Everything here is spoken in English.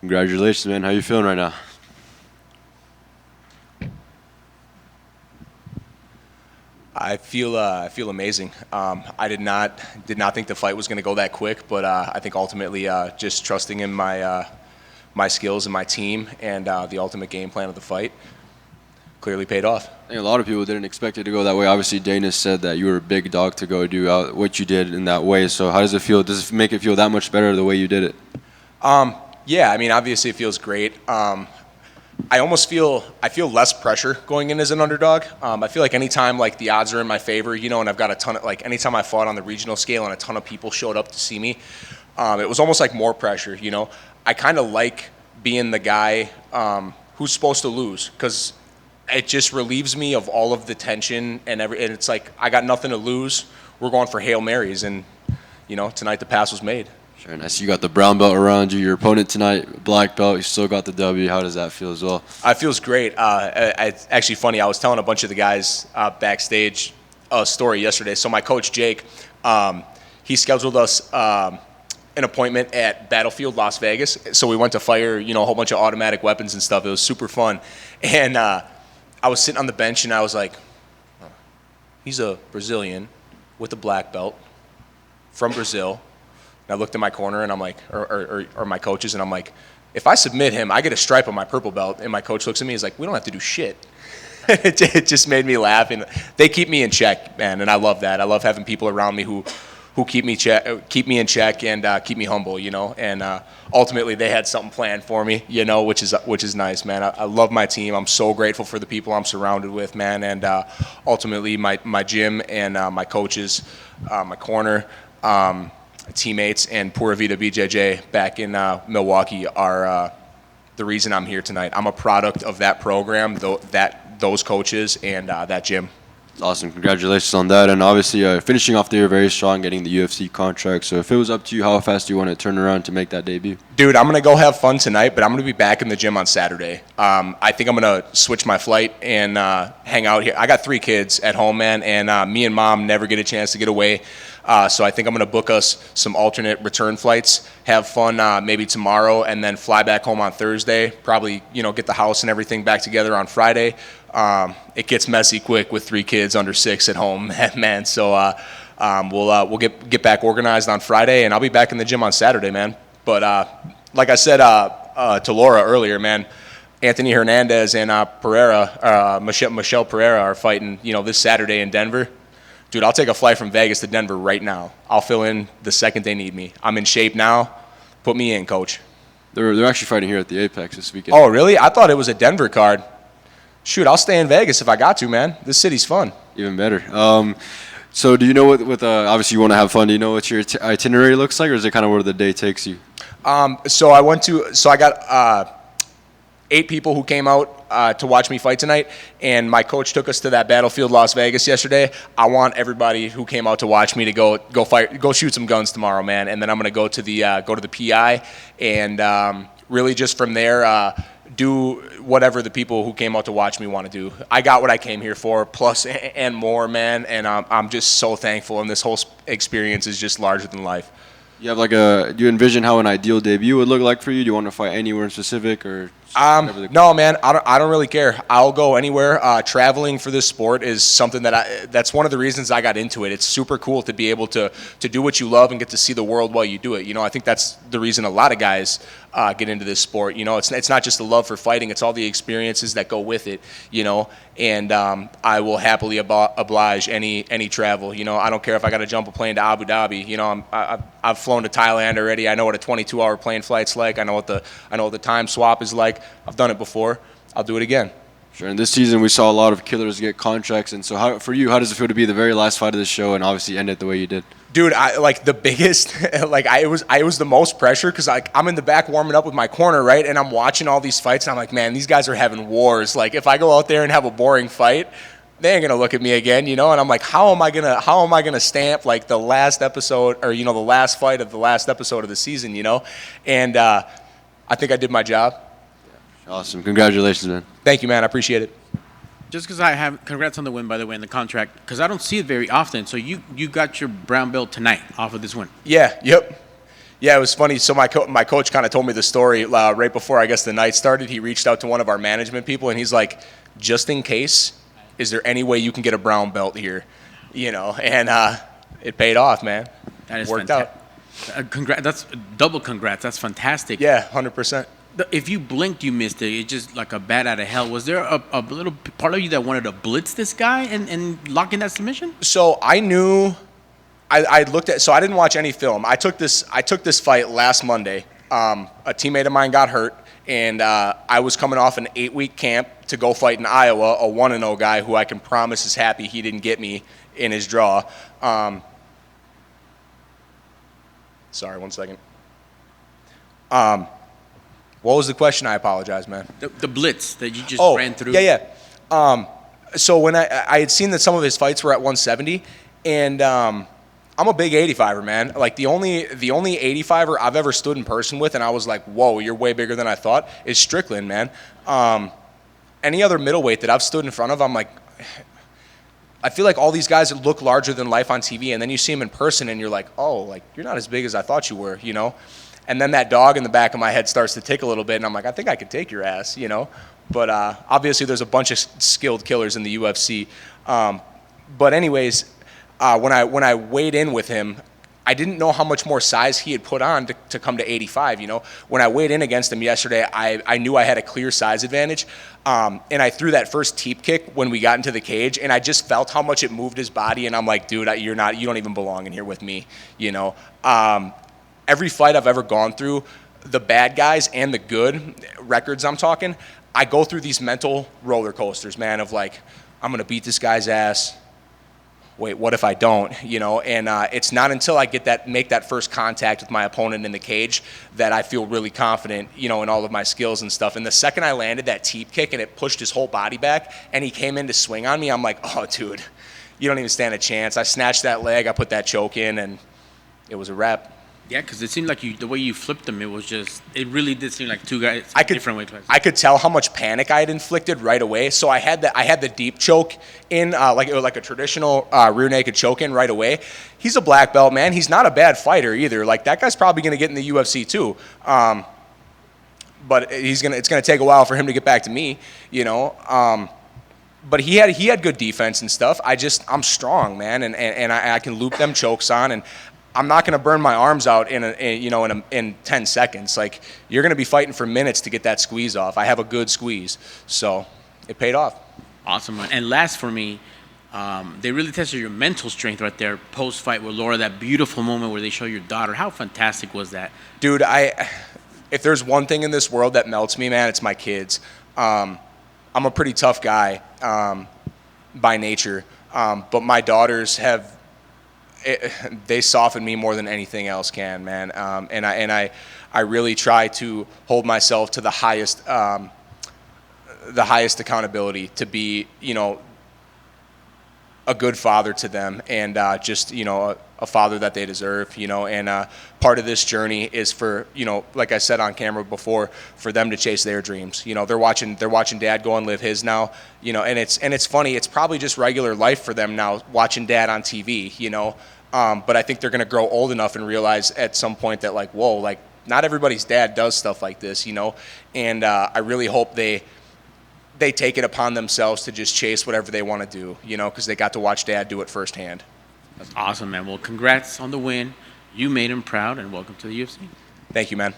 Congratulations, man. How you feeling right now? I feel amazing. I did not think the fight was going to go that quick, but I think ultimately just trusting in my skills and my team and the ultimate game plan of the fight clearly paid off. I think a lot of people didn't expect it to go that way. Obviously, Dana said that you were a big dog to go do what you did in that way. So how does it feel? Does it make it feel that much better the way you did it? Yeah, I mean, obviously it feels great. I feel less pressure going in as an underdog. I feel like anytime like the odds are in my favor, and I've got a ton of like anytime I fought on the regional scale and a ton of people showed up to see me, it was almost like more pressure. I kind of like being the guy who's supposed to lose because it just relieves me of all of the tension and it's like I got nothing to lose. We're going for Hail Marys, and tonight the pass was made. Sure, nice. You got the brown belt around you. Your opponent tonight, black belt. You still got the W. How does that feel as well? It feels great. It's actually funny. I was telling a bunch of the guys backstage a story yesterday. So my coach, Jake, he scheduled us an appointment at Battlefield Las Vegas. So we went to fire, a whole bunch of automatic weapons and stuff. It was super fun. And I was sitting on the bench, and I was like, he's a Brazilian with a black belt from Brazil. I looked in my corner, and I'm like, or my coaches, and I'm like, if I submit him, I get a stripe on my purple belt. And my coach looks at me, he's like, we don't have to do shit. It just made me laugh, and they keep me in check, man, and I love that. I love having people around me who keep me in check and keep me humble, And ultimately, they had something planned for me, which is nice, man. I love my team. I'm so grateful for the people I'm surrounded with, man, and ultimately my gym and my coaches, my corner. Teammates and Pura Vida BJJ back in Milwaukee are the reason I'm here tonight. I'm a product of that program, those coaches, and that gym. Awesome. Congratulations on that. And obviously, finishing off the year very strong, getting the UFC contract. So if it was up to you, how fast do you want to turn around to make that debut? Dude, I'm going to go have fun tonight, but I'm going to be back in the gym on Saturday. I think I'm going to switch my flight and hang out here. I got 3 kids at home, man, and me and mom never get a chance to get away. So I think I'm going to book us some alternate return flights, have fun maybe tomorrow, and then fly back home on Thursday. Probably, get the house and everything back together on Friday. It gets messy quick with 3 kids under 6 at home, man. So we'll get back organized on Friday, and I'll be back in the gym on Saturday, man. But like I said to Laura earlier, man, Anthony Hernandez and Michelle Pereira are fighting, this Saturday in Denver. Dude, I'll take a flight from Vegas to Denver right now. I'll fill in the second they need me. I'm in shape now. Put me in, coach. They're actually fighting here at the Apex this weekend. Oh, really? I thought it was a Denver card. Shoot, I'll stay in Vegas if I got to, man. This city's fun. Even better. So do you know what obviously you want to have fun. Do you know what your itinerary looks like, or is it kind of where the day takes you? So I got 8 people who came out to watch me fight tonight, and my coach took us to that Battlefield Las Vegas yesterday. I want everybody who came out to watch me to go shoot some guns tomorrow, man. And then I'm gonna go to the PI and really just from there do whatever the people who came out to watch me want to do. I got what I came here for, plus and more, man. And I'm just so thankful, and this whole experience is just larger than life. You have do you envision how an ideal debut would look like for you? Do you want to fight anywhere in specific, or? No, man. I don't really care. I'll go anywhere. Traveling for this sport is something that's one of the reasons I got into it. It's super cool to be able to do what you love and get to see the world while you do it. I think that's the reason a lot of guys get into this sport. It's not just the love for fighting. It's all the experiences that go with it. And I will happily oblige any travel. I don't care if I got to jump a plane to Abu Dhabi. I've flown to Thailand already. I know what a 22-hour plane flight's like. I know what the time swap is like. I've done it before. I'll do it again. Sure. And this season we saw a lot of killers get contracts. And so how does it feel to be the very last fight of the show and obviously end it the way you did? Dude, the biggest, it was the most pressure because I'm in the back warming up with my corner, right? And I'm watching all these fights, and I'm like, man, these guys are having wars. Like, if I go out there and have a boring fight, they ain't gonna look at me again, And I'm like, how am I gonna stamp like the last episode or the last fight of the last episode of the season, And I think I did my job. Awesome. Congratulations, man. Thank you, man. I appreciate it. Just because congrats on the win, by the way, and the contract, because I don't see it very often. So you got your brown belt tonight off of this win. Yeah, yep. Yeah, it was funny. So my coach kind of told me the story right before, I guess, the night started. He reached out to one of our management people, and he's like, just in case, is there any way you can get a brown belt here? And it paid off, man. That is Worked out. Congrats. That's double congrats. That's fantastic. Yeah, 100%. If you blinked, you missed it. It's just like a bat out of hell. Was there a little part of you that wanted to blitz this guy and lock in that submission? So I knew, I looked at, so I didn't watch any film. I took this fight last Monday. A teammate of mine got hurt, and I was coming off an 8-week camp to go fight in Iowa, a 1-0 guy who I can promise is happy he didn't get me in his draw. Sorry, 1 second. What was the question? I apologize, man. The blitz that you just ran through. Yeah. So when I had seen that some of his fights were at 170, and I'm a big 85er, man. Like the only 85er I've ever stood in person with, and I was like, whoa, you're way bigger than I thought, is Strickland, man. Any other middleweight that I've stood in front of, I'm like, I feel like all these guys look larger than life on TV, and then you see them in person, and you're like, oh, like you're not as big as I thought you were, And then that dog in the back of my head starts to tick a little bit, and I'm like, I think I could take your ass, But obviously, there's a bunch of skilled killers in the UFC. But anyways, when I weighed in with him, I didn't know how much more size he had put on to come to 85. When I weighed in against him yesterday, I knew I had a clear size advantage, and I threw that first teep kick when we got into the cage, and I just felt how much it moved his body, and I'm like, dude, you don't even belong in here with me, Every fight I've ever gone through, the bad guys and the good records I'm talking, I go through these mental roller coasters, man, of like, I'm going to beat this guy's ass. Wait, what if I don't? And it's not until I make that first contact with my opponent in the cage that I feel really confident, in all of my skills and stuff. And the second I landed that teep kick and it pushed his whole body back and he came in to swing on me, I'm like, oh, dude, you don't even stand a chance. I snatched that leg, I put that choke in, and it was a wrap. Yeah, because it seemed like the way you flipped them, it really did seem like two guys different weight classes. I could tell how much panic I had inflicted right away. So I had the deep choke in, like a traditional rear naked choke in right away. He's a black belt, man. He's not a bad fighter either. Like that guy's probably going to get in the UFC too. But it's going to take a while for him to get back to me, But he had good defense and stuff. I'm strong, man, and I can loop them chokes on, and I'm not going to burn my arms out in 10 seconds. Like you're going to be fighting for minutes to get that squeeze off. I have a good squeeze, so it paid off. Awesome, man. And last for me, they really tested your mental strength right there post fight with Laura. That beautiful moment where they show your daughter. How fantastic was that, dude? If there's one thing in this world that melts me, man, it's my kids. I'm a pretty tough guy by nature, but my daughters they soften me more than anything else can, man. And I really try to hold myself to the highest accountability to be, a good father to them and just, a father that they deserve, and part of this journey is for, like I said on camera before, for them to chase their dreams. They're watching dad go and live his now, and it's funny. It's probably just regular life for them now, watching dad on TV, but I think they're going to grow old enough and realize at some point that like, whoa, like not everybody's dad does stuff like this, and I really hope they take it upon themselves to just chase whatever they want to do, because they got to watch dad do it firsthand. That's awesome, man. Well, congrats on the win. You made him proud, and welcome to the UFC. Thank you, man.